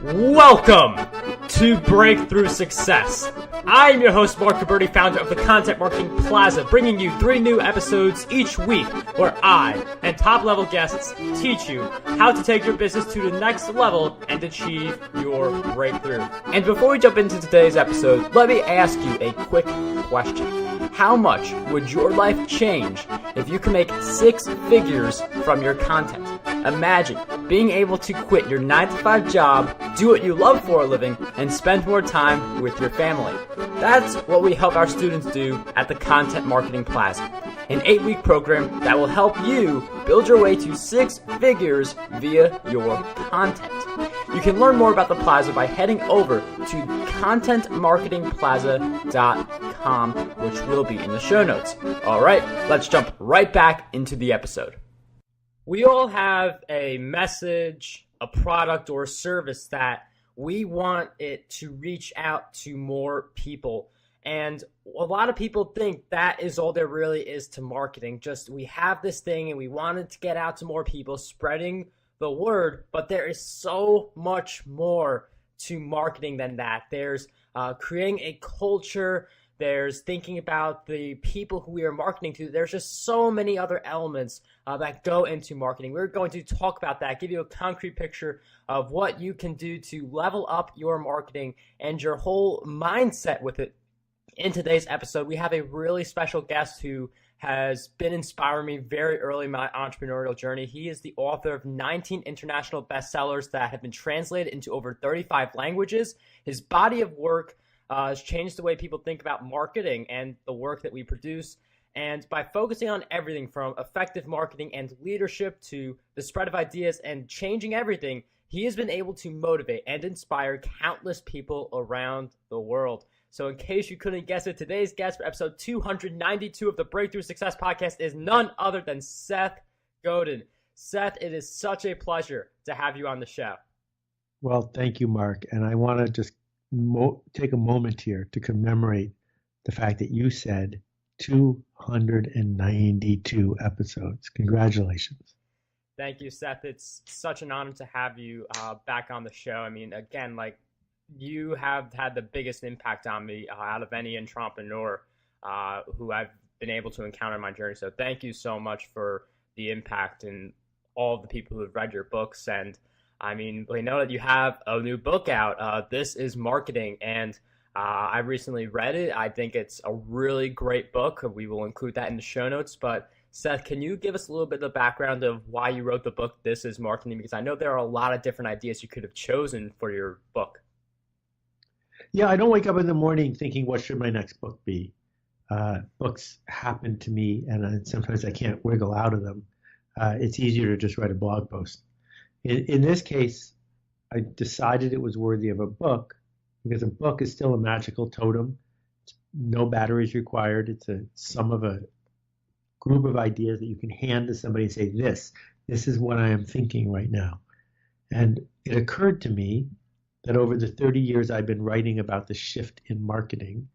Welcome to Breakthrough Success. I am your host, Marc Guberti, founder of the Content Marketing Plaza, bringing you 3 new episodes each week where I and top-level guests teach you how to take your business to the next level and achieve your breakthrough. And before we jump into today's episode, let me ask you a quick question. How much would your life change if you could make 6 figures from your content? Imagine being able to quit your 9-to-5 job, do what you love for a living, and spend more time with your family. That's what we help our students do at the Content Marketing Plaza, an 8-week program that will help you build your way to 6 figures via your content. You can learn more about the Plaza by heading over to contentmarketingplaza.com, which will be in the show notes. All right, let's jump right back into the episode. We all have a message, a product, or a service that we want it to reach out to more people. And a lot of people think that is all there really is to marketing. Just we have this thing and we want it to get out to more people, spreading the word, but there is so much more to marketing than that. There's creating a culture. There's thinking about the people who we are marketing to. There's just so many other elements that go into marketing. We're going to talk about that, give you a concrete picture of what you can do to level up your marketing and your whole mindset with it. In today's episode, we have a really special guest who has been inspiring me very early in my entrepreneurial journey. He is the author of 19 international bestsellers that have been translated into over 35 languages. His body of work has changed the way people think about marketing and the work that we produce. And by focusing on everything from effective marketing and leadership to the spread of ideas and changing everything, he has been able to motivate and inspire countless people around the world. So in case you couldn't guess it, today's guest for episode 292 of the Breakthrough Success Podcast is none other than Seth Godin. Seth, it is such a pleasure to have you on the show. Well, thank you, Mark. And I want to just take a moment here to commemorate the fact that you said 292 episodes. Congratulations. Thank you, Seth. It's such an honor to have you back on the show. I mean, again, you have had the biggest impact on me out of any entrepreneur who I've been able to encounter in my journey. So thank you so much for the impact and all of the people who have read your books. And I mean, we know that you have a new book out. This is Marketing, and I recently read it. I think it's a really great book. We will include that in the show notes. But Seth, can you give us a little bit of the background of why you wrote the book, This is Marketing? Because I know there are a lot of different ideas you could have chosen for your book. Yeah, I don't wake up in the morning thinking, what should my next book be? Books happen to me, and sometimes I can't wiggle out of them. It's easier to just write a blog post. In this case, I decided it was worthy of a book because a book is still a magical totem. No batteries required. It's a sum of a group of ideas that you can hand to somebody and say, this is what I am thinking right now. And it occurred to me that over the 30 years I've been writing about the shift in marketing,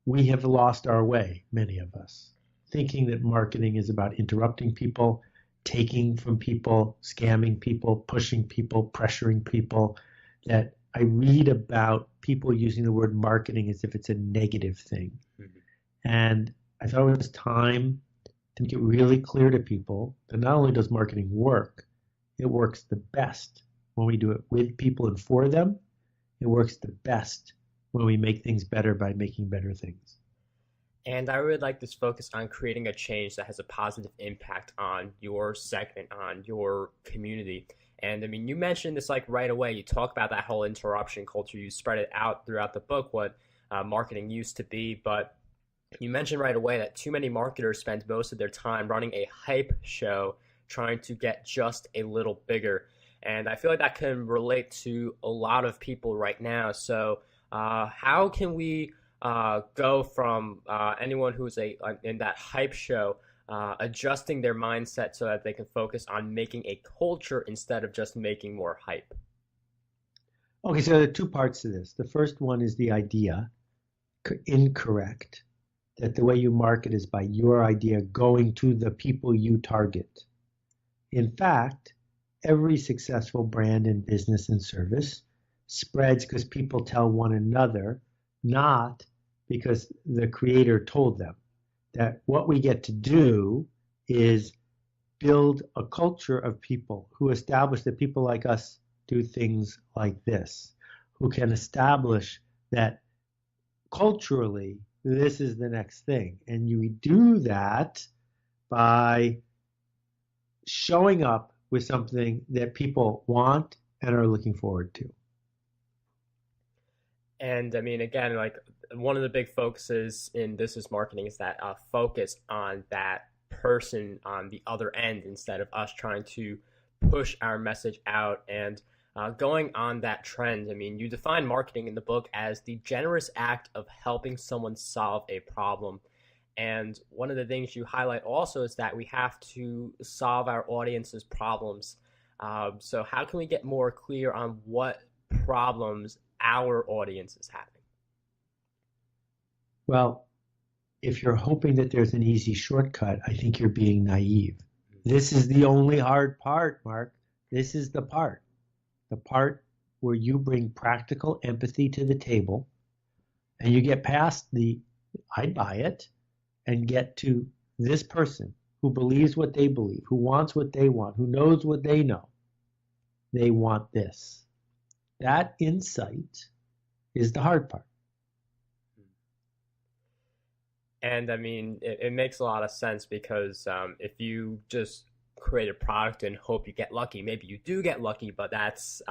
we have lost our way, many of us, thinking that marketing is about interrupting people, taking from people, scamming people, pushing people, pressuring people, that I read about people using the word marketing as if it's a negative thing. Mm-hmm. And I thought it was time to make it really clear to people that not only does marketing work, it works the best when we do it with people and for them. It works the best when we make things better by making better things. And I would like this focus on creating a change that has a positive impact on your segment, on your community. And I mean, you mentioned this right away. You talk about that whole interruption culture. You spread it out throughout the book, what marketing used to be. But you mentioned right away that too many marketers spend most of their time running a hype show, trying to get just a little bigger. And I feel like that can relate to a lot of people right now. So how can we go from anyone who's in that hype show, adjusting their mindset so that they can focus on making a culture instead of just making more hype? Okay, so there are 2 parts to this. The first one is the idea, incorrect, that the way you market is by your idea going to the people you target. In fact, every successful brand in business and service spreads because people tell one another, not because the creator told them. That what we get to do is build a culture of people who establish that people like us do things like this, who can establish that culturally this is the next thing. And we do that by showing up with something that people want and are looking forward to. And I mean, again, like one of the big focuses in business marketing is that focus on that person on the other end instead of us trying to push our message out. And going on that trend, I mean, you define marketing in the book as the generous act of helping someone solve a problem. And one of the things you highlight also is that we have to solve our audience's problems. So how can we get more clear on what problems our audience is having? Well, if you're hoping that there's an easy shortcut, I think you're being naive. This is the only hard part, Marc. This is the part where you bring practical empathy to the table and you get past the I buy it and get to this person who believes what they believe, who wants what they want, who knows what they know. They want this. That insight is the hard part. And I mean, it makes a lot of sense because if you just create a product and hope you get lucky, maybe you do get lucky, but that's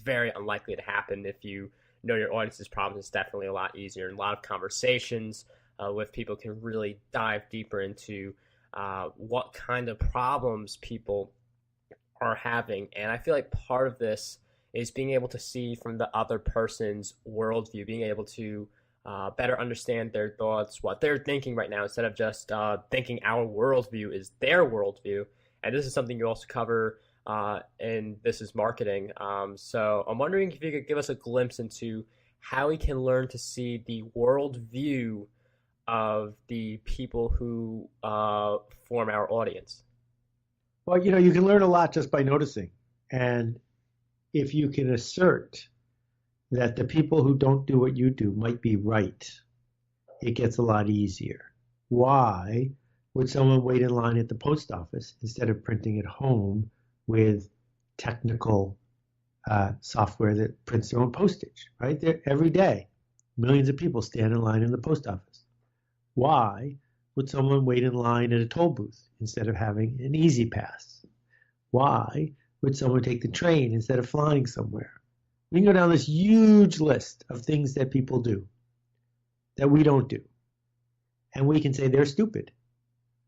very unlikely to happen. If you know your audience's problems, it's definitely a lot easier. And a lot of conversations with people can really dive deeper into what kind of problems people are having. And I feel like part of this is being able to see from the other person's worldview, being able to better understand their thoughts, what they're thinking right now, instead of just thinking our worldview is their worldview. And this is something you also cover in This is Marketing. So I'm wondering if you could give us a glimpse into how we can learn to see the worldview of the people who form our audience. Well, you can learn a lot just by noticing. And if you can assert that the people who don't do what you do might be right, it gets a lot easier. Why would someone wait in line at the post office instead of printing at home with technical software that prints their own postage, right? Every day, millions of people stand in line in the post office. Why would someone wait in line at a toll booth instead of having an easy pass? Why would someone take the train instead of flying somewhere? We can go down this huge list of things that people do that we don't do. And we can say they're stupid.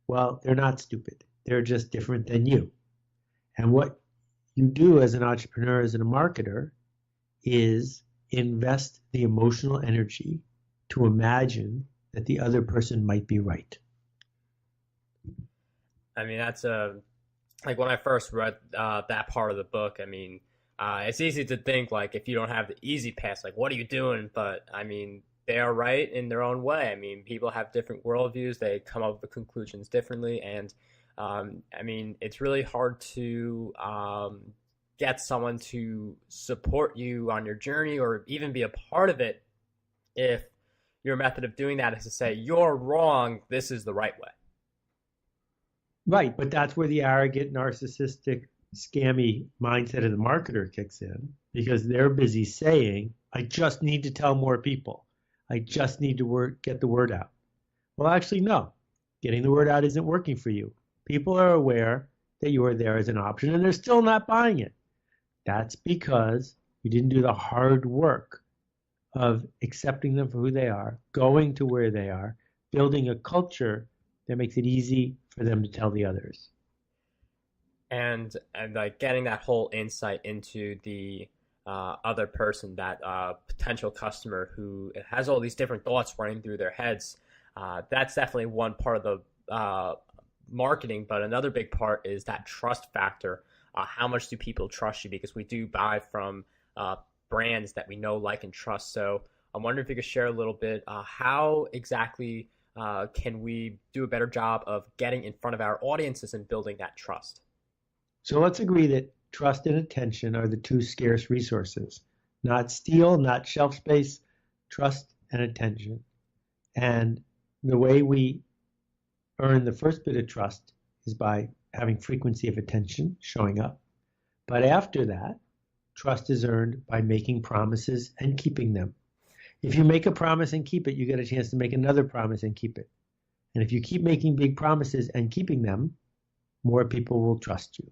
Well, they're not stupid. They're just different than you. And what you do as an entrepreneur, as a marketer, is invest the emotional energy to imagine that the other person might be right. I mean, that's like when I first read that part of the book, I mean, it's easy to think like if you don't have the easy pass, like what are you doing? But I mean, they are right in their own way. I mean, people have different worldviews. They come up with conclusions differently. And I mean, it's really hard to get someone to support you on your journey or even be a part of it if your method of doing that is to say, you're wrong, this is the right way. Right, but that's where the arrogant, narcissistic, scammy mindset of the marketer kicks in, because they're busy saying, I just need to tell more people. I just need to get the word out. Well, actually, no. Getting the word out isn't working for you. People are aware that you are there as an option, and they're still not buying it. That's because you didn't do the hard work of accepting them for who they are, going to where they are, building a culture that makes it easy for them to tell the others. And like getting that whole insight into the other person, that potential customer who has all these different thoughts running through their heads, that's definitely one part of the marketing. But another big part is that trust factor. How much do people trust you? Because we do buy from brands that we know, like, and trust. So I'm wondering if you could share a little bit how exactly can we do a better job of getting in front of our audiences and building that trust? So let's agree that trust and attention are the two scarce resources. Not steel, not shelf space, trust and attention. And the way we earn the first bit of trust is by having frequency of attention, showing up. But after that, trust is earned by making promises and keeping them. If you make a promise and keep it, you get a chance to make another promise and keep it. And if you keep making big promises and keeping them, more people will trust you.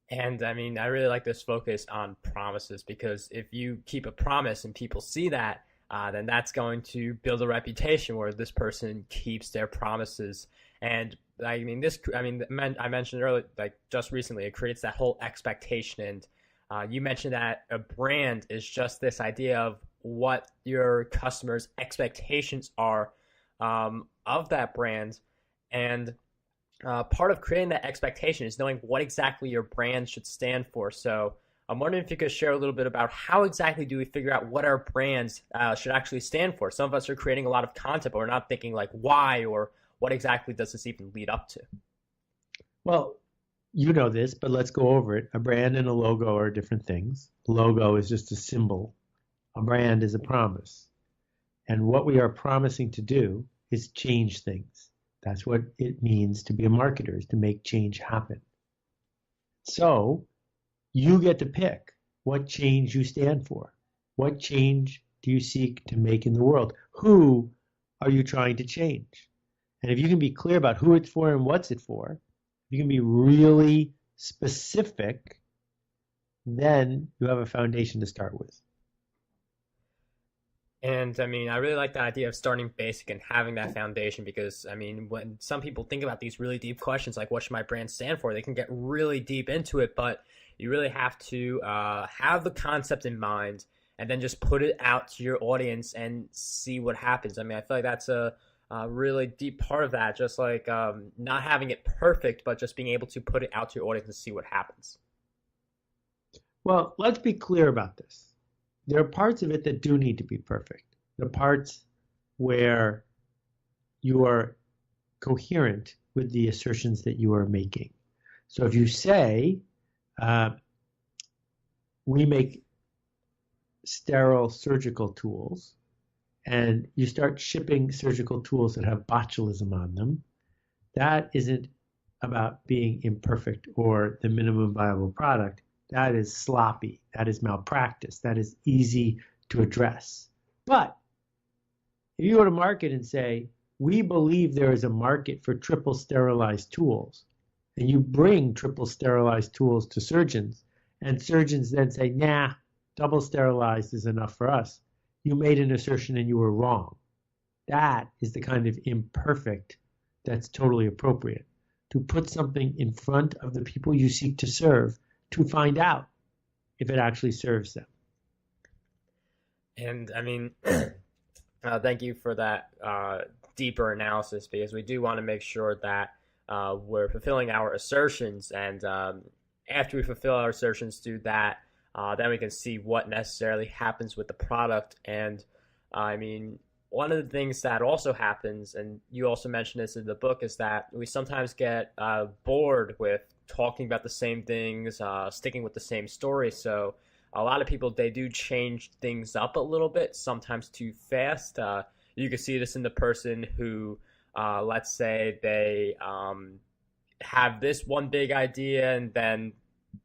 And I mean, I really like this focus on promises, because if you keep a promise and people see that, then that's going to build a reputation where this person keeps their promises. And I mean, I mentioned earlier, like just recently, it creates that whole expectation. And you mentioned that a brand is just this idea of what your customers' expectations are of that brand. And part of creating that expectation is knowing what exactly your brand should stand for. So I'm wondering if you could share a little bit about how exactly do we figure out what our brands should actually stand for. Some of us are creating a lot of content, but we're not thinking like why or what exactly does this even lead up to? Well, you know this, but let's go over it. A brand and a logo are different things. A logo is just a symbol. A brand is a promise. And what we are promising to do is change things. That's what it means to be a marketer, is to make change happen. So you get to pick what change you stand for. What change do you seek to make in the world? Who are you trying to change? And if you can be clear about who it's for and what's it for, if you can be really specific, then you have a foundation to start with. And I mean, I really like the idea of starting basic and having that foundation, because I mean, when some people think about these really deep questions, like what should my brand stand for, they can get really deep into it, but you really have to have the concept in mind and then just put it out to your audience and see what happens. I mean, I feel like that's a really deep part of that, just like not having it perfect, but just being able to put it out to your audience and see what happens. Well, let's be clear about this. There are parts of it that do need to be perfect. The parts where you are coherent with the assertions that you are making. So if you say, we make sterile surgical tools, and you start shipping surgical tools that have botulism on them, that isn't about being imperfect or the minimum viable product. That is sloppy. That is malpractice. That is easy to address. But if you go to market and say, we believe there is a market for triple sterilized tools, and you bring triple sterilized tools to surgeons, and surgeons then say, nah, double sterilized is enough for us, you made an assertion and you were wrong. That is the kind of imperfect that's totally appropriate. To put something in front of the people you seek to serve to find out if it actually serves them. And I mean, thank you for that deeper analysis, because we do want to make sure that we're fulfilling our assertions, and after we fulfill our assertions through that, then we can see what necessarily happens with the product. And I mean, one of the things that also happens, and you also mentioned this in the book, is that we sometimes get bored with talking about the same things, sticking with the same story. So a lot of people, they do change things up a little bit, sometimes too fast. You can see this in the person who, let's say they have this one big idea, and then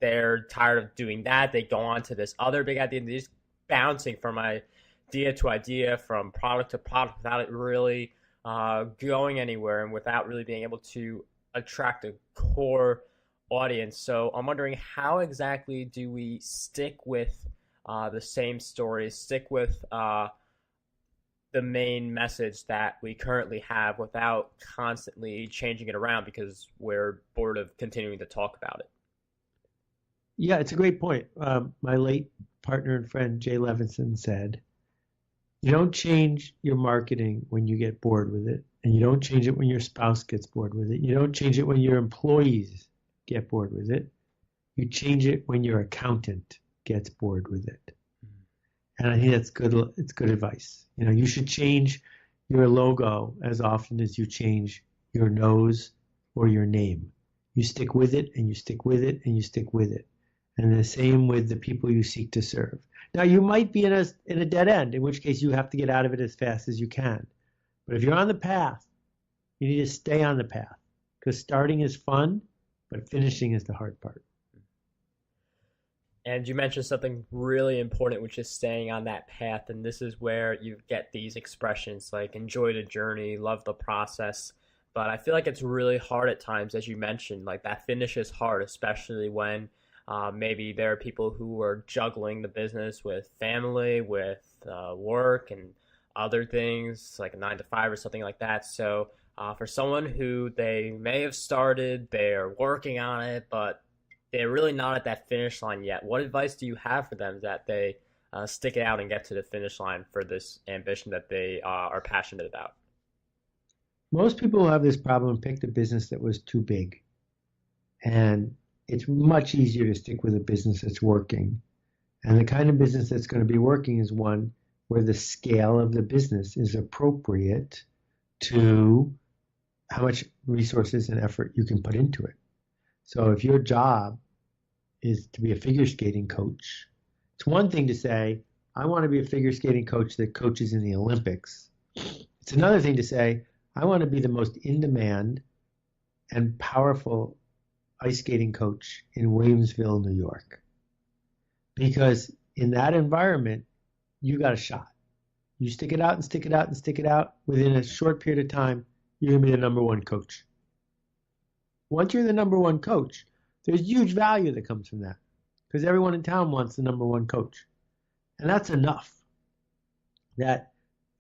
they're tired of doing that. They go on to this other big idea, and they're just bouncing from idea to idea, from product to product, without it really going anywhere, and without really being able to attract a core audience. So I'm wondering, how exactly do we stick with the same story, stick with the main message that we currently have without constantly changing it around because we're bored of continuing to talk about it? Yeah, it's a great point. My late partner and friend Jay Levinson said, you don't change your marketing when you get bored with it, and you don't change it when your spouse gets bored with it. You don't change it when your employees get bored with it. You change it when your accountant gets bored with it. And I think that's good. It's good advice. You know, you should change your logo as often as you change your nose or your name. You stick with it and you stick with it and you stick with it. And the same with the people you seek to serve. Now, you might be in a dead end, in which case you have to get out of it as fast as you can. But if you're on the path, you need to stay on the path, because starting is fun, but finishing is the hard part. And you mentioned something really important, which is staying on that path. And this is where you get these expressions like enjoy the journey, love the process. But I feel like it's really hard at times, as you mentioned, like that finish is hard, especially when maybe there are people who are juggling the business with family, with work, and other things like a 9 to 5 or something like that. So for someone who they may have started, they're working on it, but they're really not at that finish line yet. What advice do you have for them that they stick it out and get to the finish line for this ambition that they are passionate about? Most people who have this problem picked a business that was too big. And it's much easier to stick with a business that's working. And the kind of business that's going to be working is one where the scale of the business is appropriate to how much resources and effort you can put into it. So if your job is to be a figure skating coach, it's one thing to say, I want to be a figure skating coach that coaches in the Olympics. It's another thing to say, I want to be the most in-demand and powerful ice skating coach in Williamsville, New York. Because in that environment, you got a shot. You stick it out and stick it out and stick it out. Within a short period of time, you're going to be the number one coach. Once you're the number one coach, there's huge value that comes from that, because everyone in town wants the number one coach. And that's enough. That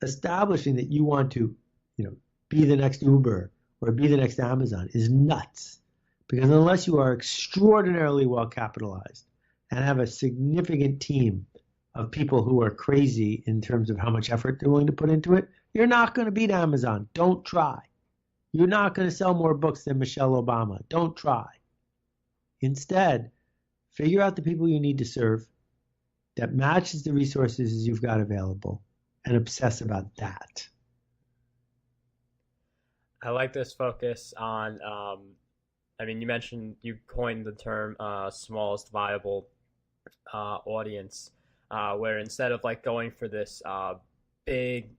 establishing that you want to, be the next Uber or be the next Amazon is nuts. Because unless you are extraordinarily well capitalized and have a significant team of people who are crazy in terms of how much effort they're willing to put into it, you're not going to beat Amazon. Don't try. You're not going to sell more books than Michelle Obama. Don't try. Instead, figure out the people you need to serve that matches the resources you've got available and obsess about that. I like this focus on, you mentioned you coined the term smallest viable audience, where instead of like going for this big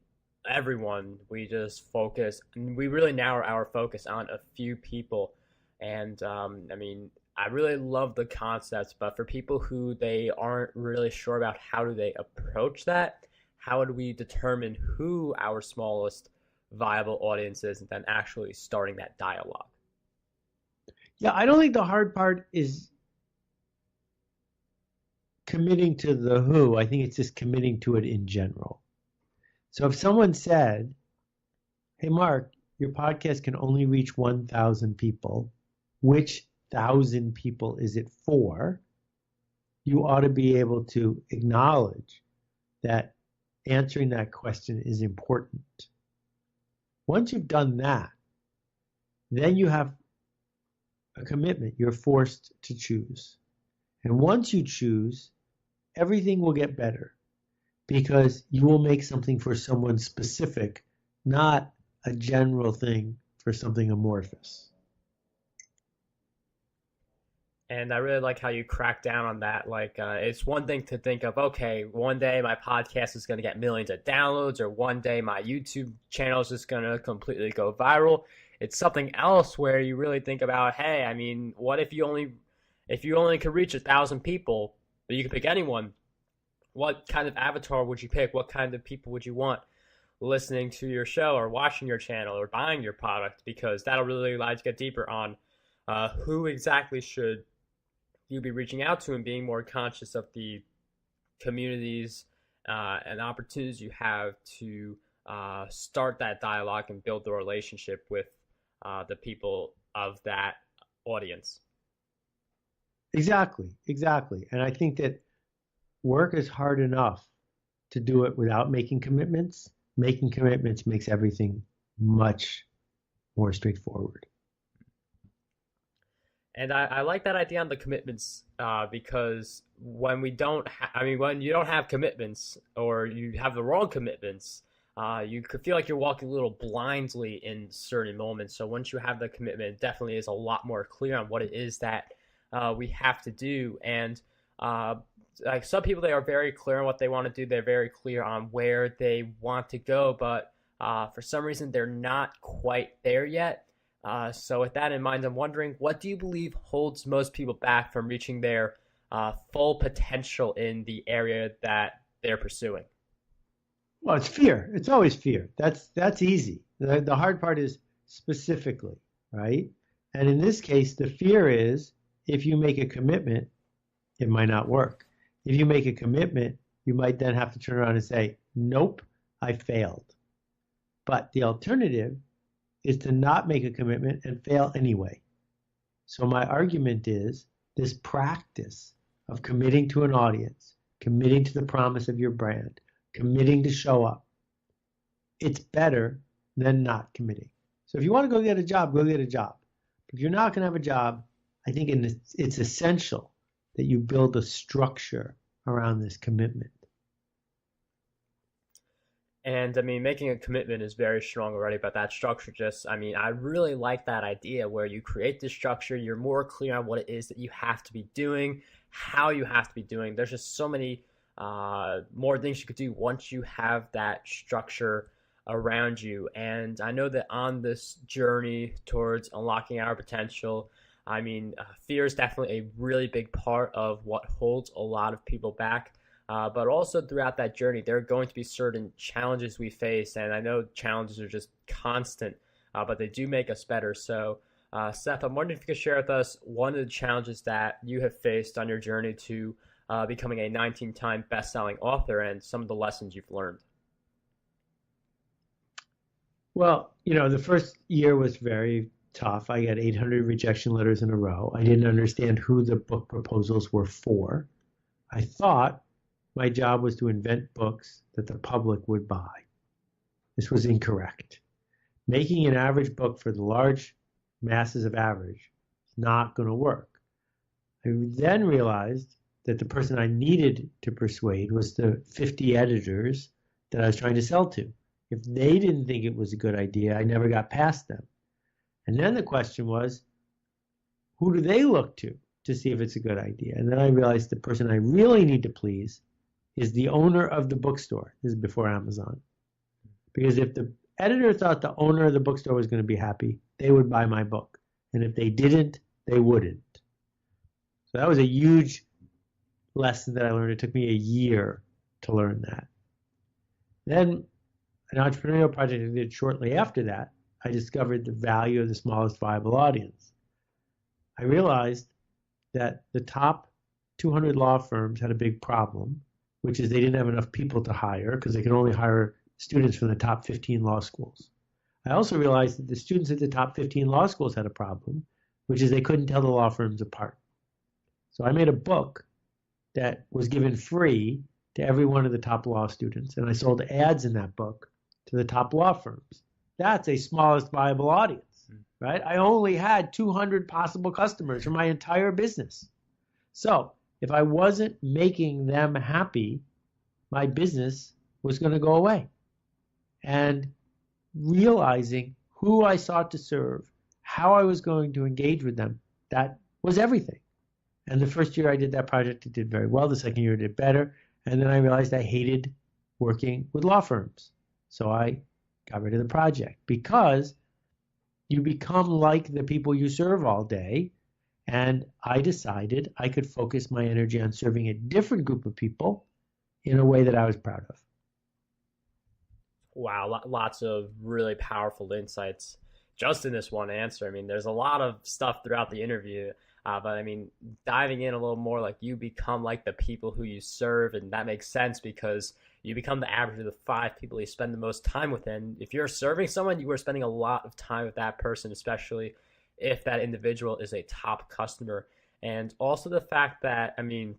everyone, we just focus, and we really narrow our focus on a few people. And I really love the concepts, but for people who they aren't really sure about how do they approach that, how do we determine who our smallest viable audience is and then actually starting that dialogue? Yeah, I don't think the hard part is committing to the who. I think it's just committing to it in general. So if someone said, hey, Marc, your podcast can only reach 1,000 people, which 1,000 people is it for? You ought to be able to acknowledge that answering that question is important. Once you've done that, then you have a commitment. You're forced to choose. And once you choose, everything will get better because you will make something for someone specific, not a general thing for something amorphous. And I really like how you crack down on that. Like, it's one thing to think of, okay, one day my podcast is going to get millions of downloads, or one day my YouTube channel is just going to completely go viral. It's something else where you really think about, hey, what if you only could reach 1,000 people, but you could pick anyone? What kind of avatar would you pick? What kind of people would you want listening to your show or watching your channel or buying your product? Because that'll really allow you to get deeper on who exactly should you be reaching out to, and being more conscious of the communities and opportunities you have to start that dialogue and build the relationship with the people of that audience. Exactly. And I think that work is hard enough to do it without making commitments. Making commitments makes everything much more straightforward. And I like that idea on the commitments because when we don't, when you don't have commitments or you have the wrong commitments, you could feel like you're walking a little blindly in certain moments. So once you have the commitment, it definitely is a lot more clear on what it is that we have to do. And uh, like some people, they are very clear on what they want to do. They're very clear on where they want to go, but for some reason, they're not quite there yet. So with that in mind, I'm wondering, what do you believe holds most people back from reaching their full potential in the area that they're pursuing? Well, it's fear. It's always fear. That's easy. The hard part is specifically, right? And in this case, the fear is if you make a commitment, it might not work. If you make a commitment, you might then have to turn around and say, nope, I failed. But the alternative is to not make a commitment and fail anyway. So my argument is this practice of committing to an audience, committing to the promise of your brand, committing to show up, it's better than not committing. So if you want to go get a job, go get a job. If you're not going to have a job, I think it's essential that you build a structure around this commitment. And I mean, making a commitment is very strong already, but that structure just, I mean, I really like that idea where you create the structure, you're more clear on what it is that you have to be doing, how you have to be doing. There's just so many more things you could do once you have that structure around you. And I know that on this journey towards unlocking our potential, I mean, fear is definitely a really big part of what holds a lot of people back. But also throughout that journey, there are going to be certain challenges we face. And I know challenges are just constant, but they do make us better. So, Seth, I'm wondering if you could share with us one of the challenges that you have faced on your journey to becoming a 19-time best-selling author and some of the lessons you've learned. Well, the first year was very tough. I got 800 rejection letters in a row. I didn't understand who the book proposals were for. I thought my job was to invent books that the public would buy. This was incorrect. Making an average book for the large masses of average is not going to work. I then realized that the person I needed to persuade was the 50 editors that I was trying to sell to. If they didn't think it was a good idea, I never got past them. And then the question was, who do they look to see if it's a good idea? And then I realized the person I really need to please is the owner of the bookstore. This is before Amazon. Because if the editor thought the owner of the bookstore was going to be happy, they would buy my book. And if they didn't, they wouldn't. So that was a huge lesson that I learned. It took me a year to learn that. Then an entrepreneurial project I did shortly after that, I discovered the value of the smallest viable audience. I realized that the top 200 law firms had a big problem, which is they didn't have enough people to hire because they could only hire students from the top 15 law schools. I also realized that the students at the top 15 law schools had a problem, which is they couldn't tell the law firms apart. So I made a book that was given free to every one of the top law students, and I sold ads in that book to the top law firms. That's a smallest viable audience, right? I only had 200 possible customers for my entire business. So if I wasn't making them happy, my business was going to go away. And realizing who I sought to serve, how I was going to engage with them, that was everything. And the first year I did that project, it did very well. The second year it did better. And then I realized I hated working with law firms. So I got rid of the project because you become like the people you serve all day. And I decided I could focus my energy on serving a different group of people in a way that I was proud of. Wow, lots of really powerful insights just in this one answer. I mean, there's a lot of stuff throughout the interview, but I mean, diving in a little more, like you become like the people who you serve, and that makes sense because you become the average of the 5 people you spend the most time with. And if you're serving someone, you are spending a lot of time with that person, especially if that individual is a top customer. And also the fact that, I mean,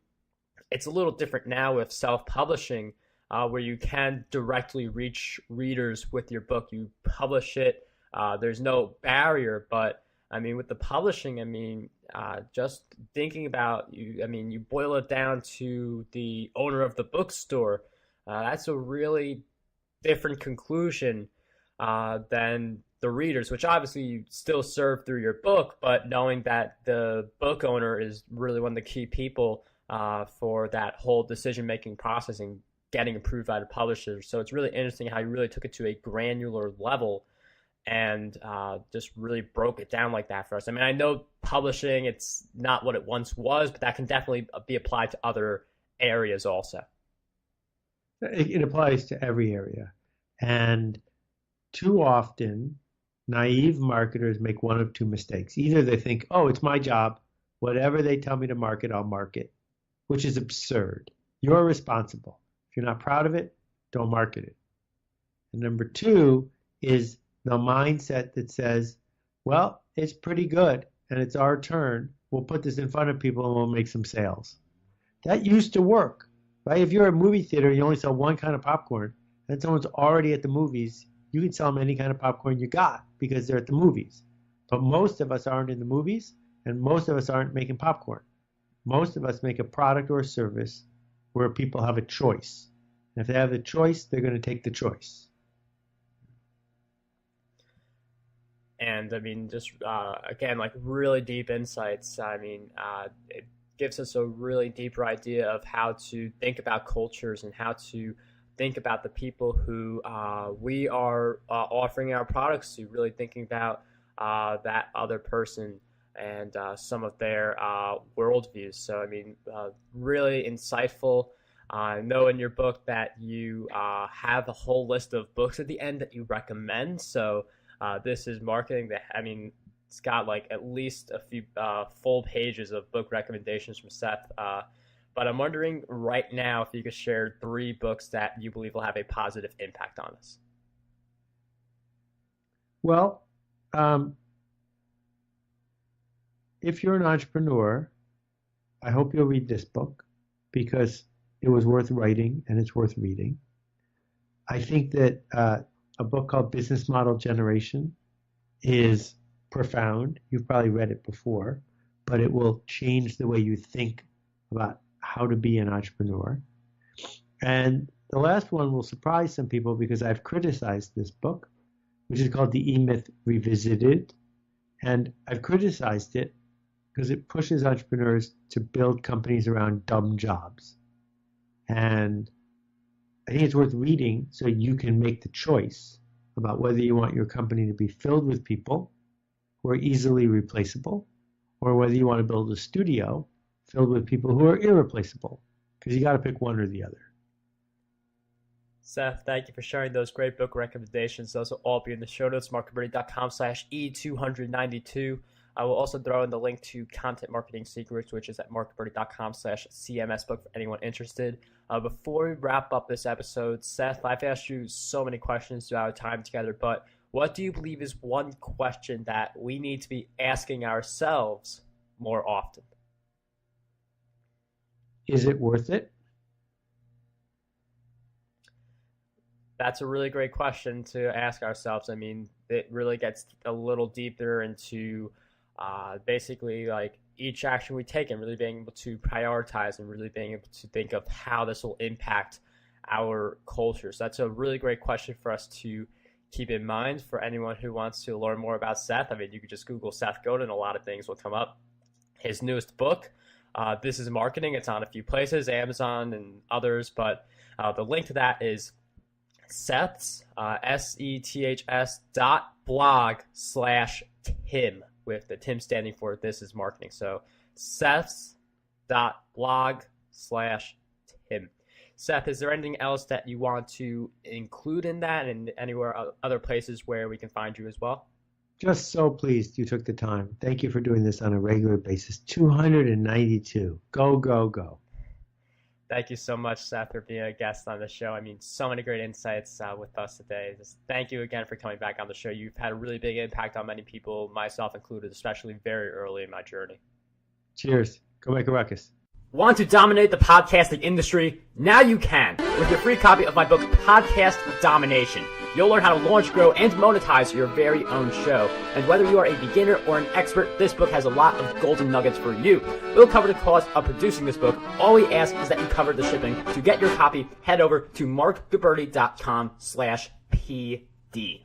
it's a little different now with self-publishing, where you can directly reach readers with your book. You publish it. There's no barrier, but I mean, with the publishing, I mean, just thinking about you, I mean, you boil it down to the owner of the bookstore. That's a really different conclusion than the readers, which obviously you still serve through your book, but knowing that the book owner is really one of the key people for that whole decision-making process and getting approved by the publisher. So it's really interesting how you really took it to a granular level and just really broke it down like that for us. I mean, I know publishing, it's not what it once was, but that can definitely be applied to other areas also. It applies to every area. And too often, naive marketers make one of two mistakes. Either they think, oh, it's my job. Whatever they tell me to market, I'll market, which is absurd. You're responsible. If you're not proud of it, don't market it. And number two is the mindset that says, well, it's pretty good and it's our turn. We'll put this in front of people and we'll make some sales. That used to work, right? If you're a movie theater and you only sell one kind of popcorn and someone's already at the movies, you can sell them any kind of popcorn you got because they're at the movies. But most of us aren't in the movies and most of us aren't making popcorn. Most of us make a product or a service where people have a choice. And if they have the choice, they're going to take the choice. And I mean, just again, like really deep insights. I mean, it gives us a really deeper idea of how to think about cultures and how to think about the people who we are offering our products to, really thinking about that other person and some of their worldviews. So, I mean, really insightful. I know in your book that you have a whole list of books at the end that you recommend. So this is marketing that, I mean, it's got like at least a few full pages of book recommendations from Seth. But I'm wondering right now if you could share 3 books that you believe will have a positive impact on us. Well, if you're an entrepreneur, I hope you'll read this book because it was worth writing and it's worth reading. I think that a book called Business Model Generation is profound. You've probably read it before, but it will change the way you think about how to be an entrepreneur. And the last one will surprise some people because I've criticized this book, which is called The E-Myth Revisited. And I've criticized it because it pushes entrepreneurs to build companies around dumb jobs. And I think it's worth reading so you can make the choice about whether you want your company to be filled with people who are easily replaceable or whether you want to build a studio filled with people who are irreplaceable, because you got to pick one or the other. Seth, thank you for sharing those great book recommendations. Those will all be in the show notes, marcguberti.com/E292. I will also throw in the link to Content Marketing Secrets, which is at marcguberti.com/CMS book for anyone interested. Before we wrap up this episode, Seth, I've asked you so many questions throughout our time together, but what do you believe is one question that we need to be asking ourselves more often? Is it worth it? That's a really great question to ask ourselves. I mean, it really gets a little deeper into basically like each action we take and really being able to prioritize and really being able to think of how this will impact our culture. So that's a really great question for us to keep in mind for anyone who wants to learn more about Seth. I mean, you could just Google Seth Godin, a lot of things will come up. His newest book, This is Marketing. It's on a few places, Amazon and others, but the link to that is Seth's, SETHS.blog/Tim, with the Tim standing for This is Marketing. So Seth's.blog/Tim. Seth, is there anything else that you want to include in that and anywhere other places where we can find you as well? Just so pleased you took the time. Thank you for doing this on a regular basis. 292. Go, go, go. Thank you so much, Seth, for being a guest on the show. I mean, so many great insights with us today. Just thank you again for coming back on the show. You've had a really big impact on many people, myself included, especially very early in my journey. Cheers. Go make a ruckus. Want to dominate the podcasting industry? Now you can with your free copy of my book, Podcast Domination. You'll learn how to launch, grow, and monetize your very own show. And whether you are a beginner or an expert, this book has a lot of golden nuggets for you. We'll cover the cost of producing this book. All we ask is that you cover the shipping. To get your copy, head over to marcguberti.com/PD.